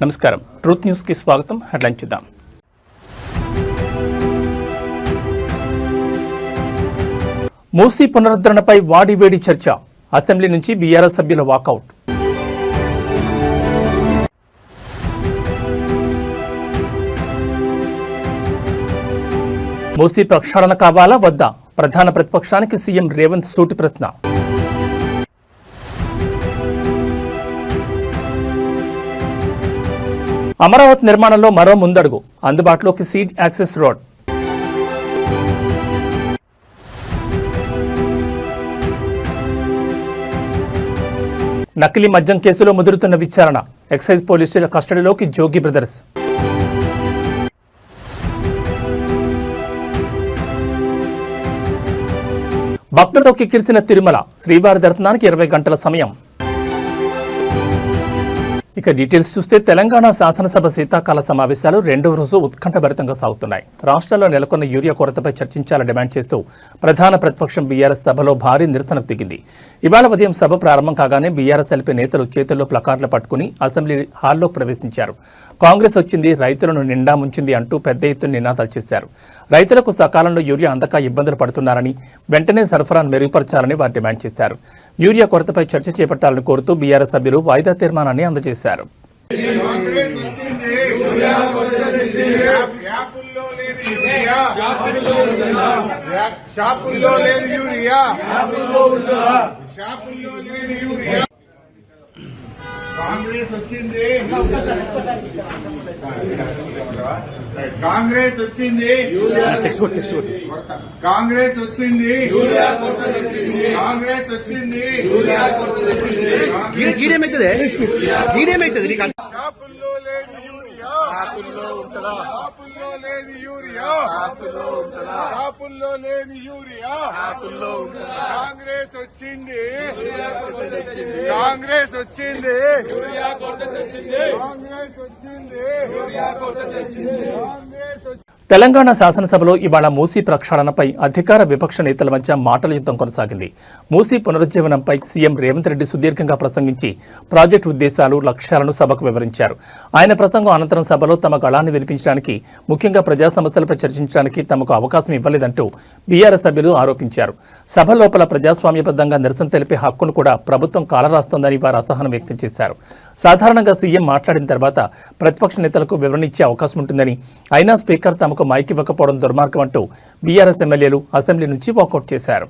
నమస్కారం, truth news కి స్వాగతం. హెడ్లైన్ చూద్దాం. మూసీ పునరుద్ధరణపై వాడివేడి చర్చ. అసెంబ్లీ నుంచి బీఆర్ఎస్ సభ్యుల వాకౌట్. మూసీ ప్రక్షాళన కావాలా వద్దా? ప్రధాన ప్రతిపక్షానికి సీఎం రేవంత్ సూటి ప్రశ్న. అమరావతి నిర్మాణంలో మరో ముందడుగు. అందుబాటులోకి సీడ్ యాక్సెస్ రోడ్. నకిలీ మద్యం కేసులో ముదురుతున్న విచారణ. ఎక్సైజ్ పోలీసుల కస్టడీలోకి జోగి బ్రదర్స్. భక్తులతో కిక్కిరిసిన తిరుమల. శ్రీవారి దర్శనానికి 20 గంటల సమయం. ఇక డీటెయిల్స్ చూస్తే తెలంగాణ శాసనసభ శీతాకాల సమావేశాలు రెండవ రోజు ఉత్కంఠభరితంగా సాగుతున్నాయి. రాష్ట్రంలో నెలకొన్న యూరియా కొరతపై చర్చించాలని డిమాండ్ చేస్తూ ప్రధాన ప్రతిపక్షం బీఆర్ఎస్ సభలో భారీ నిరసనకు దిగింది. ఇవాళ ఉదయం సభ ప్రారంభం కాగానే బీఆర్ఎస్ తెలిపే నేతలు చేతుల్లో ప్లకార్డులు పట్టుకుని అసెంబ్లీ హాల్లో ప్రవేశించారు. కాంగ్రెస్ వచ్చింది, రైతులను నిండా ముంచింది అంటూ పెద్ద ఎత్తున నినాదాలు చేశారు. రైతులకు సకాలంలో యూరియా అందక ఇబ్బందులు పడుతున్నారని, వెంటనే సరఫరాను మెరుగుపరచాలని వారు డిమాండ్ చేశారు. యూరియా కొరతపై చర్చ చేపట్టాలని కోరుతూ బీఆర్ఎస్ సభ్యులు వాయిదా తీర్మానాన్ని అందజేశారు. కాంగ్రెస్ వచ్చింది, కాంగ్రెస్ వచ్చింది, కాంగ్రెస్ వచ్చింది, కాంగ్రెస్ వచ్చింది. షాపుల్లో లేని యూరియా, షాపుల్లో లేని యూరియా, షాపుల్లో లేని యూరియా. కాంగ్రెస్ వచ్చింది, కాంగ్రెస్ వచ్చింది, కాంగ్రెస్ వచ్చింది. తెలంగాణ శాసనసభలో ఇవాళ మూసీ ప్రక్షాళనపై అధికార విపక్ష నేతల మధ్య మాటల యుద్ధం కొనసాగింది. మూసీ పునరుజ్జీవనంపై సీఎం రేవంత్ రెడ్డి సుదీర్ఘంగా ప్రసంగించి ప్రాజెక్టు ఉద్దేశాలు, లక్ష్యాలను సభకు వివరించారు. ఆయన ప్రసంగం అనంతరం సభలో తమ గళాన్ని వినిపించడానికి, ముఖ్యంగా ప్రజా సమస్యలపై చర్చించడానికి తమకు అవకాశం ఇవ్వలేదంటూ బీఆర్ఎస్ సభ్యులు ఆరోపించారు. సభ లోపల ప్రజాస్వామ్యబద్ధంగా నిరసన తెలిపే హక్కును కూడా ప్రభుత్వం కాలరాస్తోందని వారు అసహనం వ్యక్తం చేశారు. సాధారణంగా సీఎం మాట్లాడిన తర్వాత ప్రతిపక్ష నేతలకు వివరణ ఇచ్చే అవకాశం ఉంటుందని, అయినా స్పీకర్ తమకు మైక్ ఇవ్వకపోవడం దుర్మార్గం అంటూ బీఆర్ఎస్ ఎమ్మెల్యేలు అసెంబ్లీ నుంచి వాకౌట్ చేశారు.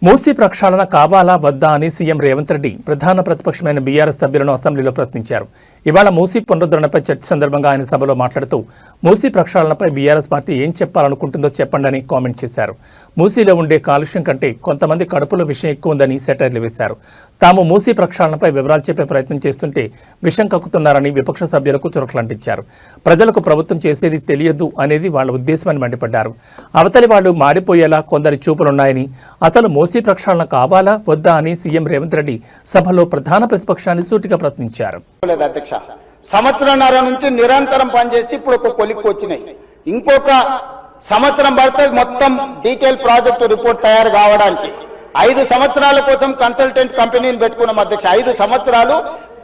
మూసీ ప్రక్షాళన కావాలా వద్దా అని సీఎం రేవంత్ రెడ్డి ప్రధాన ప్రతిపక్షమైన బీఆర్ఎస్ సభ్యులను అసెంబ్లీలో ప్రశ్నించారు. ఇవాళ మూసీ పునరుద్ధరణపై చర్చ సందర్భంగా ఆయన సభలో మాట్లాడుతూ మూసీ ప్రక్షాళనపై బీఆర్ఎస్ పార్టీ ఏం చెప్పాలనుకుంటుందో చెప్పండి అని కామెంట్ చేశారు. మూసీలో ఉండే కాలుష్యం కంటే కొంతమంది కడుపులో విషయం ఎక్కువ ఉందని సెటైర్లు వేశారు. తాము మూసీ ప్రక్షాళనపై వివరాలు చెప్పే ప్రయత్నం చేస్తుంటే విషం కక్కుతున్నారని విపక్ష సభ్యులకు చురకలంటించారు. ప్రజలకు ప్రభుత్వం చేసేది తెలియదు అనేది వాళ్ల ఉద్దేశమని మండిపడ్డారు. అవతలి వాళ్లు మారిపోయేలా కొందరి చూపులున్నాయని, అసలు మూసీ ప్రక్షాళన కావాలా వద్దా అని సీఎం రేవంత్ రెడ్డి సభలో ప్రధాన ప్రతిపక్షాన్ని సూటిగా ప్రశ్నించారు. సంవత్సరంన్నర నుంచి నిరంతరం పనిచేస్తే ఇప్పుడు ఒక కొలిక్కి వచ్చినాయి. ఇంకొక సంవత్సరం పడుతుంది మొత్తం డీటెయిల్ ప్రాజెక్టు రిపోర్ట్ తయారు కావడానికి. 5 సంవత్సరాల కోసం కన్సల్టెంట్ కంపెనీని పెట్టుకున్నాం అధ్యక్ష. 5 సంవత్సరాలు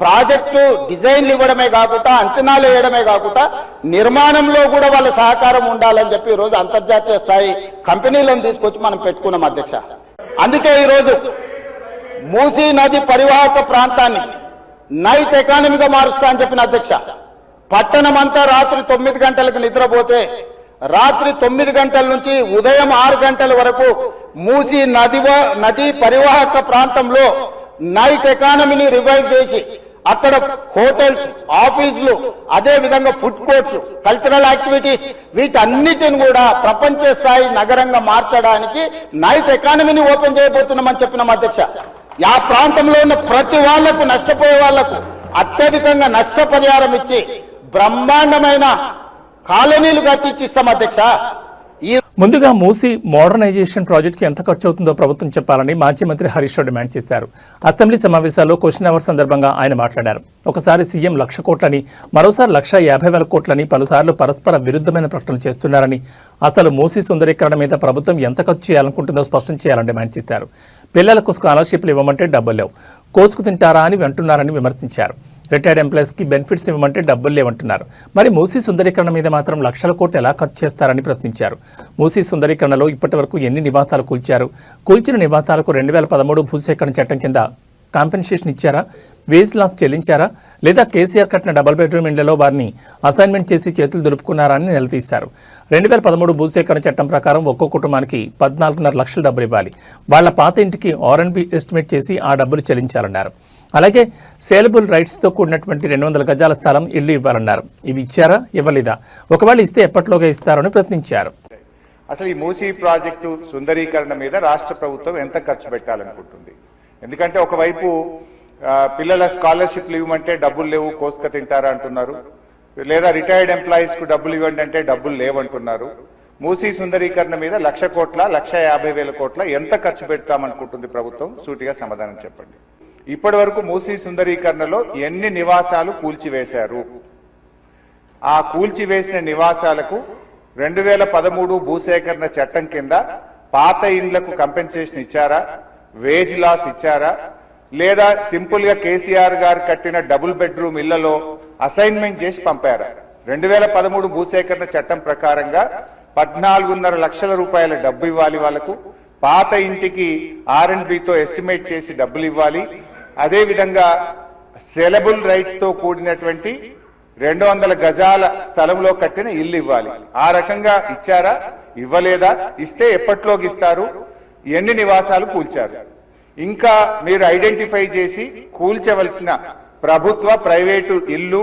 ప్రాజెక్టు డిజైన్లు ఇవ్వడమే కాకుండా, అంచనాలు వేయడమే కాకుండా, నిర్మాణంలో కూడా వాళ్ళ సహకారం ఉండాలని చెప్పి ఈ రోజు అంతర్జాతీయ స్థాయి కంపెనీలను తీసుకొచ్చి మనం పెట్టుకున్నాం అధ్యక్ష. అందుకే ఈ రోజు మూసీ నది పరివాహక ప్రాంతాన్ని నైట్ ఎకానమీగా మారుస్తా అని చెప్పిన అధ్యక్ష. పట్టణం అంతా రాత్రి 9 గంటలకు నిద్రపోతే రాత్రి 9 గంటల నుంచి ఉదయం 6 గంటల వరకు మూసీ నది పరివాహక ప్రాంతంలో నైట్ ఎకానమీని రివైవ్ చేసి అక్కడ హోటల్స్, ఆఫీసులు, అదే విధంగా ఫుడ్ కోర్ట్స్, కల్చరల్ యాక్టివిటీస్ వీటన్నిటిని కూడా ప్రపంచ స్థాయి నగరంగా మార్చడానికి నైట్ ఎకానమీని ఓపెన్ చేయబోతున్నామని చెప్పినాం అధ్యక్ష. ఆ ప్రాంతంలో ఉన్న ప్రతి వాళ్లకు, నష్టపోయే వాళ్లకు అత్యధికంగా నష్టపరిహారం ఇచ్చి బ్రహ్మాండమైన కాలనీలు కట్టించిస్తాం అధ్యక్ష. ముందుగా మూసీ మోడర్నైజేషన్ ప్రాజెక్టుకి ఎంత ఖర్చు అవుతుందో ప్రభుత్వం చెప్పాలని మాజీ మంత్రి హరీష్ రావు డిమాండ్ చేశారు. అసెంబ్లీ సమావేశాల్లో క్వశ్చన్ అవర్ సందర్భంగా ఆయన మాట్లాడారు. ఒకసారి సీఎం 1,00,000 కోట్లని, మరోసారి 1,50,000 కోట్లని పలుసార్లు పరస్పర విరుద్ధమైన ప్రకటనలు చేస్తున్నారని, అసలు మూసీ సుందరీకరణ మీద ప్రభుత్వం ఎంత ఖర్చు చేయాలనుకుంటుందో స్పష్టం చేయాలని డిమాండ్ చేశారు. పిల్లలకు స్కాలర్షిప్లు ఇవ్వమంటే డబ్బులు లేవు, కోసుకు తింటారా అని అంటున్నారని విమర్శించారు. రిటైర్డ్ ఎంప్లాయీస్కి బెనిఫిట్స్ ఇవ్వమంటే డబ్బులు లేవంటున్నారు. మరి మూసీ సుందరీకరణ మీద మాత్రం 1,00,000 కోట్లు ఎలా ఖర్చు చేస్తారని ప్రశ్నించారు. మూసీ సుందరీకరణలో ఇప్పటి వరకు ఎన్ని నివాసాలు కూల్చారు? కూల్చిన నివాసాలకు 2013 భూసేకరణ చట్టం కింద కాంపెన్సేషన్ ఇచ్చారా? వేజ్ లాస్ చెల్లించారా? లేదా కేసీఆర్ కట్టిన డబుల్ బెడ్రూమ్ ఇండ్లలో వారిని అసైన్మెంట్ చేసి చేతులు దులుపుకున్నారా అని నిలదీశారు. 2013 భూసేకరణ చట్టం ప్రకారం ఒక్కో కుటుంబానికి 14.5 లక్షల డబ్బులు ఇవ్వాలి. వాళ్ల పాత ఇంటికి R&B ఎస్టిమేట్ చేసి ఆ డబ్బులు చెల్లించాలన్నారు. అలాగే సేలబుల్ రైట్స్తో కూడినటువంటి 200 గజాల స్థలం, ఇల్లు ఇవ్వాలన్నారు. ఇవి ఇచ్చారా, ఇవ్వలేదా? ఒకవేళ ఇస్తే ఎప్పట్లోగా ఇస్తారని ప్రశ్నించారు. అసలు ఈ మూసీ ప్రాజెక్టు సుందరీకరణ మీద రాష్ట్ర ప్రభుత్వం ఎంత ఖర్చు పెట్టాలనుకుంటుంది? ఎందుకంటే ఒకవైపు పిల్లల స్కాలర్షిప్లు ఇవ్వమంటే డబ్బులు లేవు, కోసుక తింటారా అంటున్నారు. లేదా రిటైర్డ్ ఎంప్లాయీస్ కు డబ్బులు ఇవ్వండి అంటే డబ్బులు లేవంటున్నారు. మూసీ సుందరీకరణ మీద 1,00,000 కోట్ల, 1,50,000 కోట్ల ఎంత ఖర్చు పెడతామనుకుంటుంది ప్రభుత్వం? సూటిగా సమాధానం చెప్పండి. ఇప్పటి వరకు మూసీ సుందరీకరణలో ఎన్ని నివాసాలు కూల్చివేశారు? ఆ కూల్చివేసిన నివాసాలకు 2013 భూసేకరణ చట్టం కింద పాత ఇండ్లకు కంపెన్సేషన్ ఇచ్చారా? వేజ్ లాస్ ఇచ్చారా? లేదా సింపుల్ గా కేసీఆర్ గారు కట్టిన డబుల్ బెడ్రూమ్ ఇళ్లలో అసైన్మెంట్ చేసి పంపారా? 2013 భూసేకరణ చట్టం ప్రకారంగా 14.5 లక్షల రూపాయల డబ్బు ఇవ్వాలి వాళ్లకు. పాత ఇంటికి R&Bతో ఎస్టిమేట్ చేసి డబ్బులు ఇవ్వాలి. అదే విధంగా సెలబుల్ రైట్స్ తో కూడినటువంటి 200 గజాల స్థలంలో కట్టిన ఇల్లు ఇవ్వాలి. ఆ రకంగా ఇచ్చారా? ఇవ్వలేదా? ఇస్తే ఎప్పట్లోకి ఇస్తారు? ఎన్ని నివాసాలు కూల్చారు? ఇంకా మీరు ఐడెంటిఫై చేసి కూల్చవలసిన ప్రభుత్వ ప్రైవేటు ఇల్లు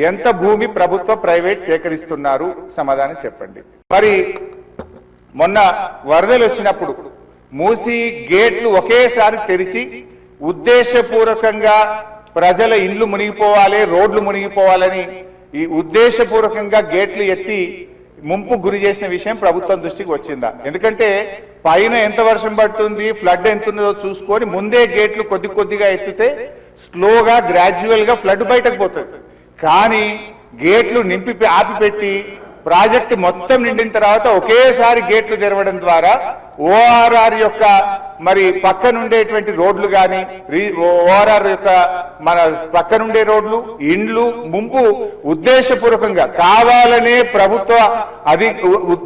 ఎంత భూమి ప్రభుత్వ ప్రైవేట్ సేకరిస్తున్నారు? సమాధానం చెప్పండి. మరి మొన్న వరదలు వచ్చినప్పుడు మూసీ గేట్లు ఒకేసారి తెరిచి ఉద్దేశపూర్వకంగా ప్రజల ఇండ్లు మునిగిపోవాలి, రోడ్లు మునిగిపోవాలని ఈ ఉద్దేశపూర్వకంగా గేట్లు ఎత్తి ముంపు గురి చేసిన విషయం ప్రభుత్వం దృష్టికి వచ్చిందా? ఎందుకంటే పైన ఎంత వర్షం పడుతుంది, ఫ్లడ్ ఎంత ఉన్నదో చూసుకొని ముందే గేట్లు కొద్దిగా ఎత్తితే స్లోగా గ్రాడ్యువల్ గా ఫ్లడ్ బయటకు పోతుంది. కానీ గేట్లు ఆపిపెట్టి ప్రాజెక్టు మొత్తం నిండిన తర్వాత ఒకేసారి గేట్లు తెరవడం ద్వారా ORR యొక్క మరి పక్కనుండేటువంటి రోడ్లు కానీ, ORR యొక్క మన పక్కనుండే రోడ్లు, ఇండ్లు ముంపు ఉద్దేశపూర్వకంగా కావాలనే ప్రభుత్వ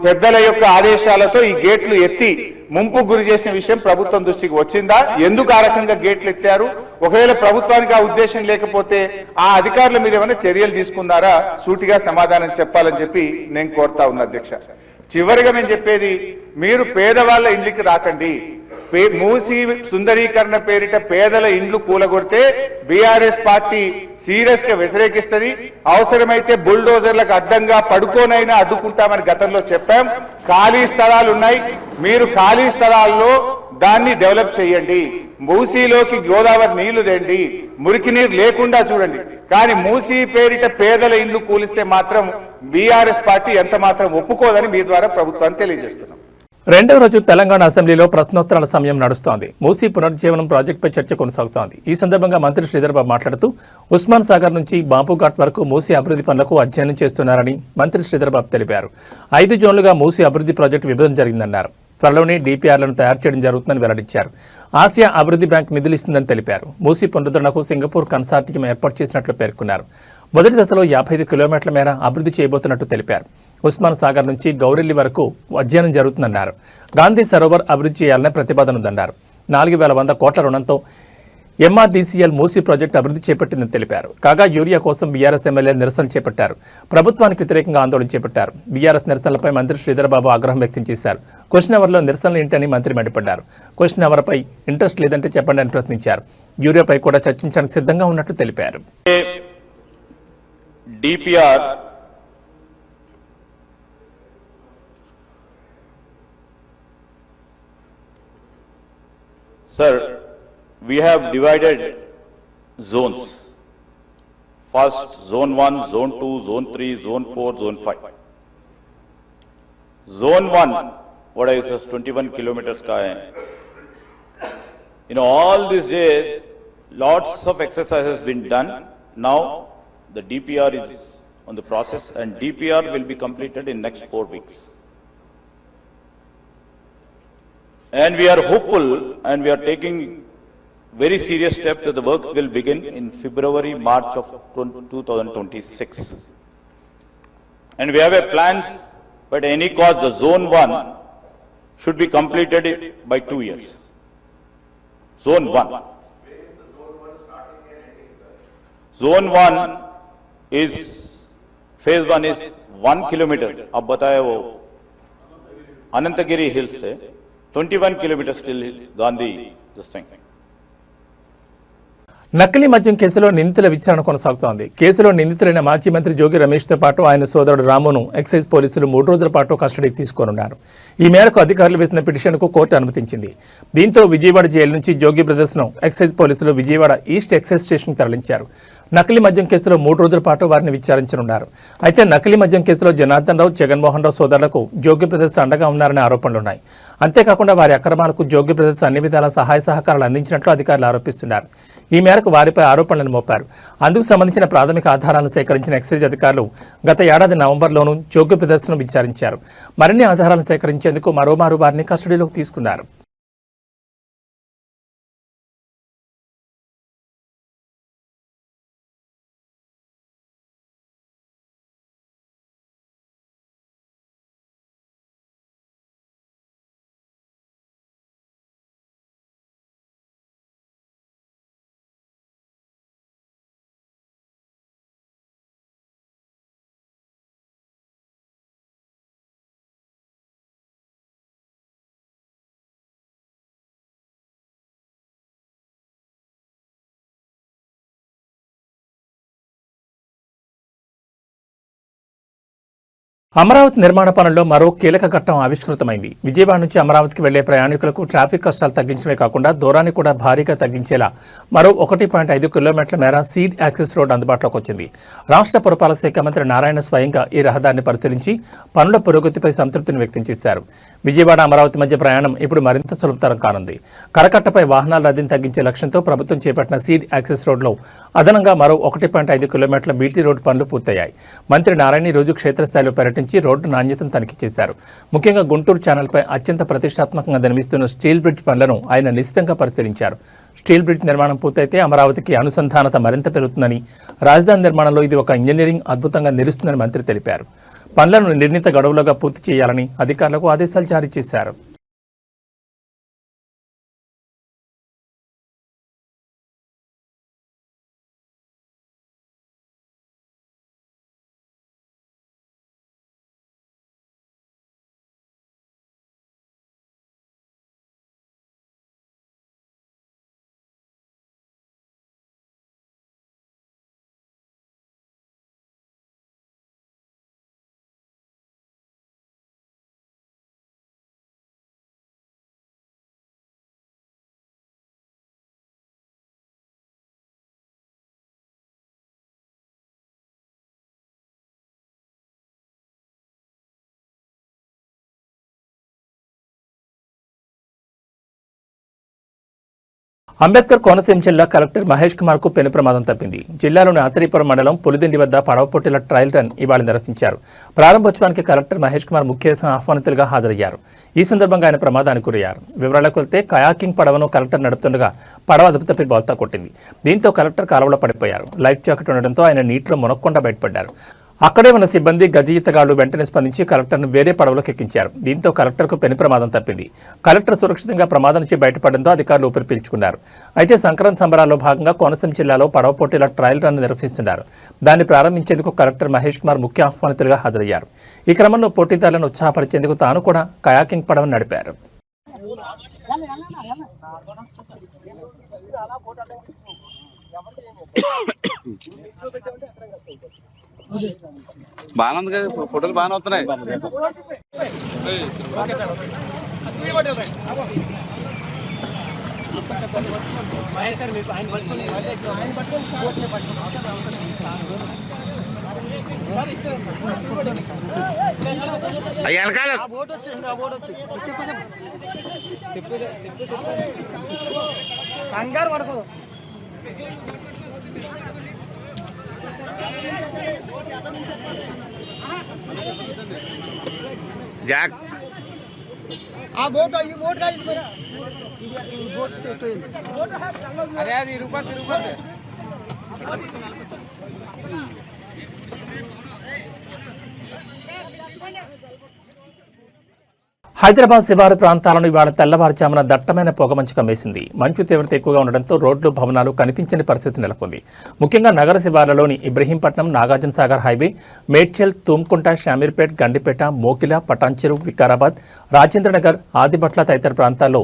పెద్దల యొక్క ఆదేశాలతో ఈ గేట్లు ఎత్తి ముంపు గురి చేసిన విషయం ప్రభుత్వం దృష్టికి వచ్చిందా? ఎందుకు ఆ రకంగా గేట్లు ఎత్తారు? ఒకవేళ ప్రభుత్వానికి ఆ ఉద్దేశం లేకపోతే ఆ అధికారుల మీద ఏమైనా చర్యలు తీసుకున్నారా? సూటిగా సమాధానం చెప్పాలని చెప్పి నేను కోరుతా ఉన్నా అధ్యక్ష. చివరిగా మేము చెప్పేది, మీరు పేదవాళ్ల ఇంటికి రాకండి. మూసీ సుందరీకరణ పేరిట పేదల ఇండ్లు కూలగొడితే బీఆర్ఎస్ పార్టీ సీరియస్ గా వ్యతిరేకిస్తుంది. అవసరమైతే బుల్డోజర్లకు అడ్డంగా పడుకోనైనా అడ్డుకుంటామని గతంలో చెప్పాం. ఖాళీ స్థలాలు ఉన్నాయి, మీరు ఖాళీ స్థలాల్లో దాన్ని డెవలప్ చేయండి. మూసీలోకి గోదావరి నీళ్లు తెండి, మురికి నీరు లేకుండా చూడండి. కానీ మూసీ పేరిట పేదల ఇండ్లు కూలిస్తే మాత్రం బీఆర్ఎస్ పార్టీ ఎంత మాత్రం ఒప్పుకోదని మీ ద్వారా ప్రభుత్వాన్ని తెలియజేస్తున్నాం. రెండవ రోజు తెలంగాణ అసెంబ్లీలో ప్రశ్నోత్తరాల సమయం నడుస్తోంది. మూసీ పునరుజ్జీవనం ప్రాజెక్టుపై చర్చ కొనసాగుతోంది. ఈ సందర్భంగా మంత్రి శ్రీధర్బాబు మాట్లాడుతూ ఉస్మాన్ సాగర్ నుంచి బాపుఘాట్ వరకు మూసీ అభివృద్ధి పనులకు అధ్యయనం చేస్తున్నారని మంత్రి శ్రీధర్బాబు తెలిపారు. 5 జోన్లుగా మూసీ అభివృద్ధి ప్రాజెక్టు విభజన జరిగిందన్నారు. త్వరలోనే DPRలను తయారు చేయడం జరుగుతుందని వెల్లడించారు. ఆసియా అభివృద్ధి బ్యాంక్ నిధులు ఇస్తుందని తెలిపారు. మూసీ పునరుద్ధరణకు సింగపూర్ కన్సార్టియం ఏర్పాటు చేసినట్లు పేర్కొన్నారు. మొదటి దశలో 55 కిలోమీటర్ల మేర అభివృద్ధి చేయబోతున్నట్టు తెలిపారు. ఉస్మాన్ సాగర్ నుంచి గౌరెల్లి వరకు అధ్యయనం జరుగుతుందన్నారు. గాంధీ సరోవర్ అభివృద్ధి చేయాలనే ప్రతిపాదన ఉందన్నారు. 4,100 కోట్ల రుణంతో ఎంఆర్డీసీఎల్ మూసీ ప్రాజెక్టు అభివృద్ధి చేపట్టిందని తెలిపారు. కాగా యూరియా కోసం బీఆర్ఎస్ ఎమ్మెల్యే నిరసన చేపట్టారు. ప్రభుత్వానికి వ్యతిరేకంగా ఆందోళన చేపట్టారు. బీఆర్ఎస్ నిరసనలపై మంత్రి శ్రీధరబాబు ఆగ్రహం వ్యక్తం చేశారు. క్వశ్చన్ అవర్లో నిరసనలు ఏంటని మంత్రి మండిపడ్డారు. క్వశ్చన్ అవర్పై ఇంట్రెస్ట్ లేదంటే చెప్పండి అని ప్రశ్నించారు. యూరియాపై కూడా చర్చించడానికి సిద్ధంగా ఉన్నట్లు తెలిపారు. DPR Sir, we have divided zones. First, zone 1, zone 2, zone 3, zone 4, zone 5. Zone 1, what I says 21 kilometers ka hai. All these days, lots of exercise has been done. Now, the DPR is on the process and DPR will be completed in next 4 weeks. And we are hopeful and we are taking very serious steps that the works will begin in February, March of 2026. And we have a plan, but any cost, the zone 1 should be completed by 2 years. Zone 1. Zone 1 is, phase 1 is 1 kilometer. अब बताया वो Ananthagiri hills से 21 kilometers till Gandhi, this thing. నకిలీ మద్యం కేసులో నిందితుల విచారణ కొనసాగుతోంది. కేసులో నిందితులైన మాజీ మంత్రి జోగి రమేష్తో పాటు ఆయన సోదరుడు రామును ఎక్సైజ్ పోలీసులు 3 రోజుల పాటు కస్టడీకి తీసుకోనున్నారు. ఈ మేరకు అధికారులు వేసిన పిటిషన్కు కోర్టు అనుమతించింది. దీంతో విజయవాడ జైలు నుంచి జోగి బ్రదర్స్ను ఎక్సైజ్ పోలీసులు విజయవాడ ఈస్ట్ ఎక్సైజ్ స్టేషన్కి తరలించారు. నకిలీ మద్యం కేసులో 3 రోజుల పాటు వారిని విచారించనున్నారు. అయితే నకిలీ మద్యం కేసులో జనార్దన్ రావు, జగన్మోహన్ రావు సోదరులకు జోగి బ్రదర్స్ అండగా ఉన్నారనే ఆరోపణలున్నాయి. అంతేకాకుండా వారి అక్రమాలకు జోగి బ్రదర్స్ అన్ని విధాల సహాయ సహకారాలు అందించినట్లు అధికారులు ఆరోపిస్తున్నారు. ఈ మేరకు వారిపై ఆరోపణలను మోపారు. అందుకు సంబంధించిన ప్రాథమిక ఆధారాలను సేకరించిన ఎక్సైజ్ అధికారులు గత ఏడాది నవంబర్లోనూ జోగి బ్రదర్స్ను విచారించారు. మరిన్ని ఆధారాలను సేకరించేందుకు మరోమారు వారిని కస్టడీలోకి తీసుకున్నారు. అమరావతి నిర్మాణ పనుల్లో మరో కీలక ఘట్టం ఆవిష్కృతమైంది. విజయవాడ నుంచి అమరావతికి వెళ్లే ప్రయాణికులకు ట్రాఫిక్ కష్టాలు తగ్గించడమే కాకుండా దూరాన్ని కూడా భారీగా తగ్గించేలా మరో 1.5 కిలోమీటర్ల మేర సీడ్ యాక్సెస్ రోడ్ అందుబాటులోకి వచ్చింది. రాష్ట్ర పురపాలక శాఖ మంత్రి నారాయణ స్వయంగా ఈ రహదారిని పరిశీలించి పనుల పురోగతిపై సంతృప్తిని వ్యక్తం చేశారు. విజయవాడ అమరావతి మధ్య ప్రయాణం ఇప్పుడు మరింత సులభతరం కానుంది. కరకట్టపై వాహనాల రద్దీని తగ్గించే లక్ష్యంతో ప్రభుత్వం చేపట్టిన సీడ్ యాక్సెస్ రోడ్లో అదనంగా మరో 1.5 కిలోమీటర్ల బీటీ రోడ్డు పనులు పూర్తయ్యాయి. మంత్రి నారాయణ ఈ రోజు క్షేత్రస్థాయిలో పర్యటించి రోడ్డు నాణ్యతను తనిఖీ చేశారు. ముఖ్యంగా గుంటూరు ఛానల్పై అత్యంత ప్రతిష్టాత్మకంగా కనిపిస్తున్న స్టీల్ బ్రిడ్జ్ పనులను ఆయన నిశితంగా పరిశీలించారు. స్టీల్ బ్రిడ్జ్ నిర్మాణం పూర్తయితే అమరావతికి అనుసంధానత మరింత పెరుగుతుందని, రాజధాని నిర్మాణంలో ఇది ఒక ఇంజనీరింగ్ అద్భుతంగా నిలుస్తుందని మంత్రి తెలిపారు. పనులను నిర్ణీత గడువులుగా పూర్తి చేయాలని అధికారులకు ఆదేశాలు జారీ చేశారు. అంబేద్కర్ కోనసీమ జిల్లా కలెక్టర్ మహేష్ కుమార్ కు పెను ప్రమాదం తప్పింది. జిల్లాలోని ఆత్రేయపురం మండలం పులిదిండి వద్ద పడవ పోటీల ట్రయల్ రన్ ఇవాళ నిర్వహించారు. ప్రారంభోత్సవానికి కలెక్టర్ మహేష్ కుమార్ ముఖ్య ఆహ్వానితులుగా హాజరయ్యారు. ఈ సందర్భంగా ఆయన ప్రమాదానికి గురయ్యారు. వివరాలకు వెళ్తే కయాకింగ్ పడవను కలెక్టర్ నడుపుతుండగా పడవ అదుపు తప్పి బోల్తా కొట్టింది. దీంతో కలెక్టర్ కాలువలో పడిపోయారు. లైఫ్ జాకెట్ ఉండడంతో ఆయన నీటిలో మునక్కుండా బయటపడ్డారు. అక్కడే ఉన్న సిబ్బంది గజ ఈతగాళ్లు వెంటనే స్పందించి కలెక్టర్ను వేరే పడవలోకి ఎక్కించారు. దీంతో కలెక్టర్కు పెను ప్రమాదం తప్పింది. కలెక్టర్ సురక్షితంగా ప్రమాదం నుంచి బయటపడడంతో అధికారులు ఊపిరి పీల్చుకున్నారు. అయితే సంక్రాంతి సంబరాల్లో భాగంగా కోనసీమ జిల్లాలో పడవ పోటీల ట్రయల్ రన్ నిర్వహిస్తున్నారు. దాన్ని ప్రారంభించేందుకు కలెక్టర్ మహేష్ కుమార్ ముఖ్య ఆహ్వానితులుగా హాజరయ్యారు. ఈ క్రమంలో పోటీదారులను ఉత్సాహపరిచేందుకు తాను కూడా కయాకింగ్ పడవను నడిపారు. బాగానే ఉంది కదా, ఫోటోలు బాగానే వస్తున్నాయి. వెనకాల కంగారు పడకు. జాక్ ఆ బోట్ ఈ బోట్ అరే అది తిరుగుతుంది. హైదరాబాద్ శివారు ప్రాంతాలను ఇవాళ తెల్లవారుజామున దట్టమైన పొగమంచు కమ్మేసింది. మంచు తీవ్రత ఎక్కువగా ఉండడంతో రోడ్లు, భవనాలు కనిపించని పరిస్థితి నెలకొంది. ముఖ్యంగా నగర శివార్లలోని ఇబ్రహీంపట్నం, నాగార్జున సాగర్ హైవే, మేడ్చల్, తుమ్కుంట, షామీర్పేట్, గండిపేట, మోకిల, పటాన్చెరు, వికారాబాద్, రాజేంద్రనగర్, ఆదిబట్ల తదితర ప్రాంతాల్లో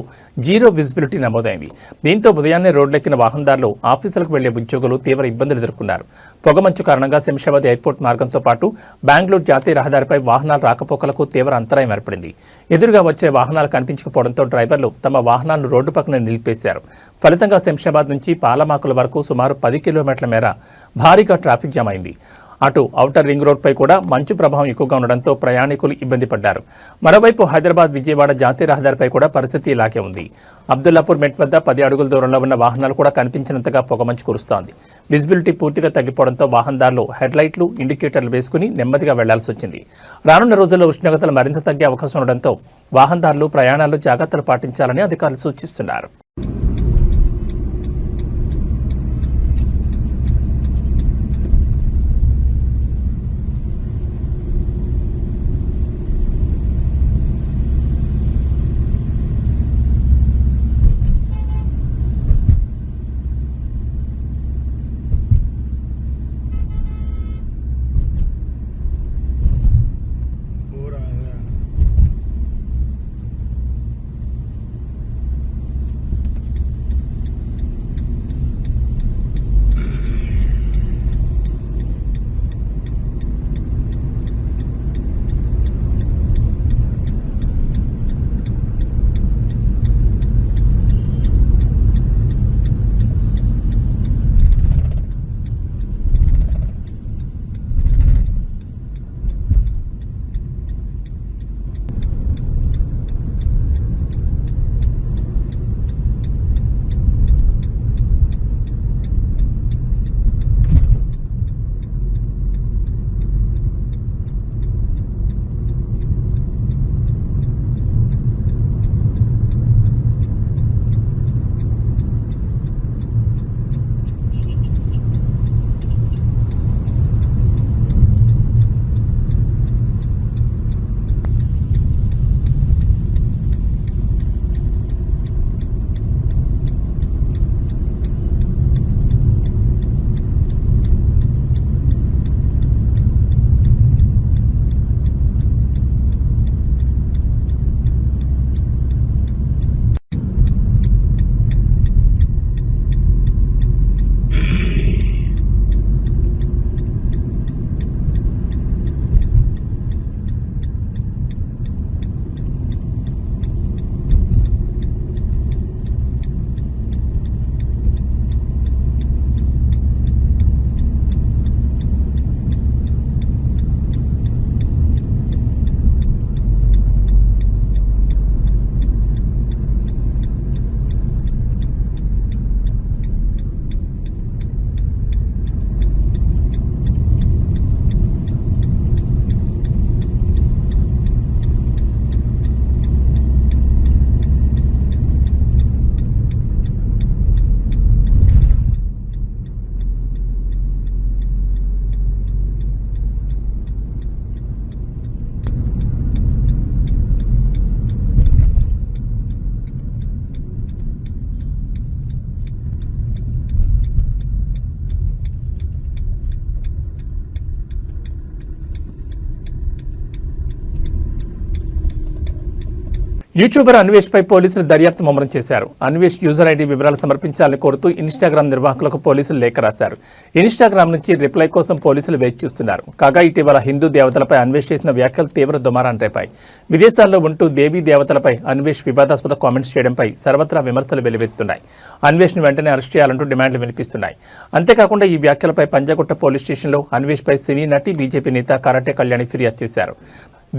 జీరో విజిబిలిటీ నమోదైంది. దీంతో ఉదయాన్నే రోడ్లెక్కిన వాహనదారులు, ఆఫీసులకు వెళ్లే ఉద్యోగులు తీవ్ర ఇబ్బందులు ఎదుర్కొన్నారు. పొగమంచు కారణంగా శంషాబాద్ ఎయిర్పోర్ట్ మార్గంతో పాటు బెంగళూరు జాతీయ రహదారిపై వాహనాల రాకపోకలకు తీవ్ర అంతరాయం ఏర్పడింది. ఎదురుగా వచ్చే వాహనాలు కనిపించకపోవడంతో డ్రైవర్లు తమ వాహనాలను రోడ్డు పక్కన నిలిపేశారు. ఫలితంగా శంషాబాద్ నుంచి పాలమాకుల వరకు సుమారు 10 కిలోమీటర్ల మేర భారీగా ట్రాఫిక్ జామ్ అయింది. అటు ఔటర్ రింగ్ రోడ్పై కూడా మంచు ప్రభావం ఎక్కువగా ఉండడంతో ప్రయాణికులు ఇబ్బంది పడ్డారు. మరోవైపు హైదరాబాద్ విజయవాడ జాతీయ రహదారిపై కూడా పరిస్థితి ఇలాగే ఉంది. అబ్దుల్లాపూర్ మెట్ వద్ద 10 అడుగుల దూరంలో ఉన్న వాహనాలు కూడా కనిపించినంతగా పొగమంచు కురుస్తోంది. విజిబిలిటీ పూర్తిగా తగ్గిపోవడంతో వాహనదారులు హెడ్లైట్లు, ఇండికేటర్లు వేసుకుని నెమ్మదిగా వెళ్లాల్సి వచ్చింది. రానున్న రోజుల్లో ఉష్ణోగ్రతలు మరింత తగ్గే అవకాశం ఉండడంతో వాహనదారులు ప్రయాణాల్లో జాగ్రత్తలు పాటించాలని అధికారులు సూచిస్తున్నారు. యూట్యూబర్ అన్వేష్ పై పోలీసులు దర్యాప్తు ముమ్మరం చేశారు. అన్వేష్ యూజర్ ఐడి వివరాలు సమర్పించాలని కోరుతూ ఇన్స్టాగ్రామ్ నిర్వాహకులకు పోలీసులు లేఖ రాశారు. ఇన్స్టాగ్రామ్ నుంచి రిప్లై కోసం పోలీసులు వేచి చూస్తున్నారు. కాగా ఇటీవల హిందూ దేవతలపై అన్వేష్ చేసిన వ్యాఖ్యలు తీవ్ర దుమారాన్ని రేపాయి. విదేశాల్లో ఉంటూ దేవీ దేవతలపై అన్వేష్ వివాదాస్పద కామెంట్స్ చేయడంపై సర్వత్రా విమర్శలు వెలువెత్తున్నాయి. అన్వేష్ను వెంటనే అరెస్ట్ చేయాలంటూ డిమాండ్లు వినిపిస్తున్నాయి. అంతేకాకుండా ఈ వ్యాఖ్యలపై పంజాగుట్ట పోలీస్ స్టేషన్లో అన్వేష్ పై సినీ నటి బీజేపీ నేత కరాటే కళ్యాణి ఫిర్యాదు చేశారు.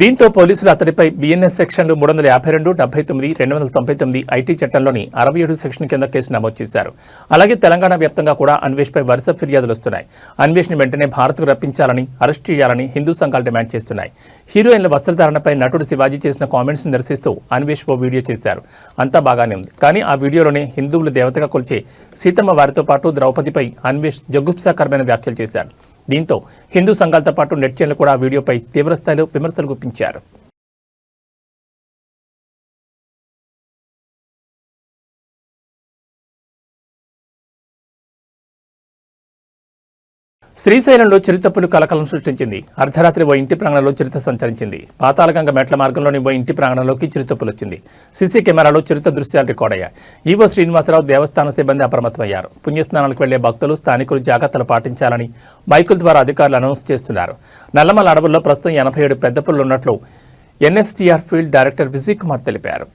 దీంతో పోలీసులు అతడిపై బీఎన్ఎస్ సెక్షన్లు 352, 79, 299 ఐటీ చట్టంలోని 67 సెక్షన్ కింద కేసు నమోదు చేశారు. అలాగే తెలంగాణ వ్యాప్తంగా కూడా అన్వేష్పై వరుస ఫిర్యాదులు వస్తున్నాయి. అన్వేష్ని వెంటనే భారత్కు రప్పించాలని, అరెస్ట్ చేయాలని హిందూ సంఘాలు డిమాండ్ చేస్తున్నాయి. హీరోయిన్ల వస్త్రధారణపై నటుడు శివాజీ చేసిన కామెంట్స్ నిరసిస్తూ అన్వేష్ ఓ వీడియో చేశారు. అంతా బాగానే ఉంది, కానీ ఆ వీడియోలోనే హిందువులు దేవతగా కొలిచే సీతమ్మ వారితో పాటు ద్రౌపదిపై అన్వేష్ జగుప్సాకరమైన వ్యాఖ్యలు చేశారు. దీంతో హిందూ సంఘాలతో పాటు నెటిజన్లు కూడా ఆ వీడియోపై తీవ్రస్థాయిలో విమర్శలు గుప్పించారు. శ్రీశైలంలో చిరుతపులు కలకలం సృష్టించింది. అర్ధరాత్రి ఓ ఇంటి ప్రాంగణంలో చిరుత సంచరించింది. పాతాళగంగ మెట్ల మార్గంలోని ఓ ఇంటి ప్రాంగణంలోకి చిరుతపులు వచ్చింది. సీసీ కెమెరాలో చిరుత దృశ్యాలు రికార్డయ్యాయి. ఈవో శ్రీనివాసరావు, దేవస్థాన సిబ్బంది అప్రమత్తమయ్యారు. పుణ్యస్నానాలకు వెళ్లే భక్తులు, స్థానికులు జాగ్రత్తలు పాటించాలని మైకుల ద్వారా అధికారులు అనౌన్స్ చేస్తున్నారు. నల్లమల అడవుల్లో ప్రస్తుతం 87 పెద్ద పులులు ఉన్నట్లు NSTR field director Vijay Kumar తెలిపారు.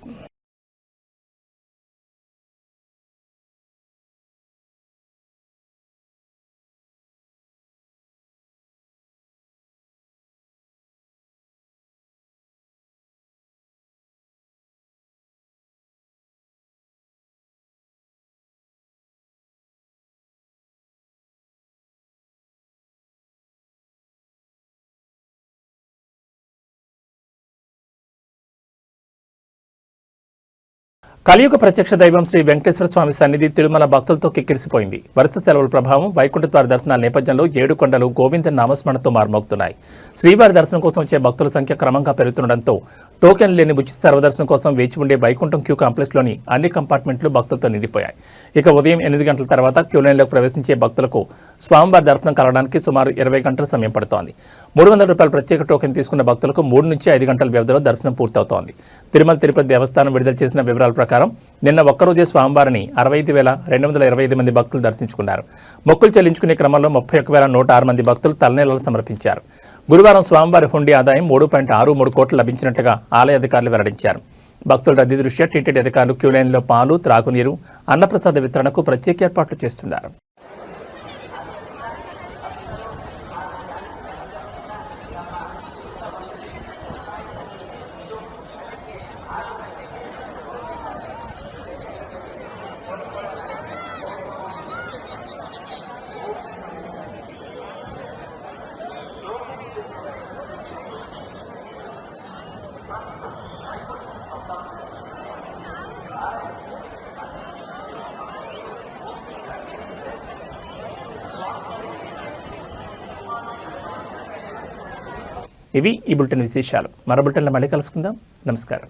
కలియుగ ప్రత్యక్ష దైవం శ్రీ వెంకటేశ్వర స్వామి సన్నిధి తిరుమల భక్తులతో కిక్కిరిసిపోయింది. వరుస సెలవుల ప్రభావం, వైకుంఠ ద్వార దర్శనాల నేపథ్యంలో 7 కొండలు గోవింద నామస్మరణతో మార్మోగుతున్నాయి. శ్రీవారి దర్శనం కోసం వచ్చే భక్తుల సంఖ్య క్రమంగా పెరుగుతుండటంతో టోకెన్ లేని ఉచిత సర్వదర్శనం కోసం వేచి ఉండే వైకుంఠం క్యూ కాంప్లెక్స్లోని అన్ని కంపార్ట్మెంట్లు భక్తులతో నిండిపోయాయి. ఇక ఉదయం 8 గంటల తర్వాత క్యూ లైన్లోకి ప్రవేశించే భక్తులకు స్వామివారి దర్శనం కలగడానికి సుమారు 20 గంటల సమయం పడుతోంది. 300 రూపాయల ప్రత్యేక టోకెన్ తీసుకున్న భక్తులకు 3 నుంచి 5 గంటల వ్యవధిలో దర్శనం పూర్తవుతోంది. తిరుమల తిరుపతి దేవస్థానం విడుదల చేసిన వివరాల ప్రకారం నిన్న ఒక్కరోజే స్వామివారిని 65,225 మంది భక్తులు దర్శించుకున్నారు. మొక్కులు చెల్లించుకునే క్రమంలో 31,106 మంది భక్తులు తలనీలాలు సమర్పించారు. గురువారం స్వామివారి హుండీ ఆదాయం 3.63 కోట్లు లభించినట్లుగా ఆలయ అధికారులు వెల్లడించారు. భక్తుల రద్దీ దృష్ట్యా టీటీడీ అధికారులు క్యూ లైన్లో పాలు, త్రాగునీరు, అన్నప్రసాద వితరణకు ప్రత్యేక ఏర్పాట్లు చేస్తున్నారు. ఇవి ఈ బులెటిన్ విశేషాలు. మరో బులెటిన్లో మళ్ళీ కలుసుకుందాం. నమస్కారం.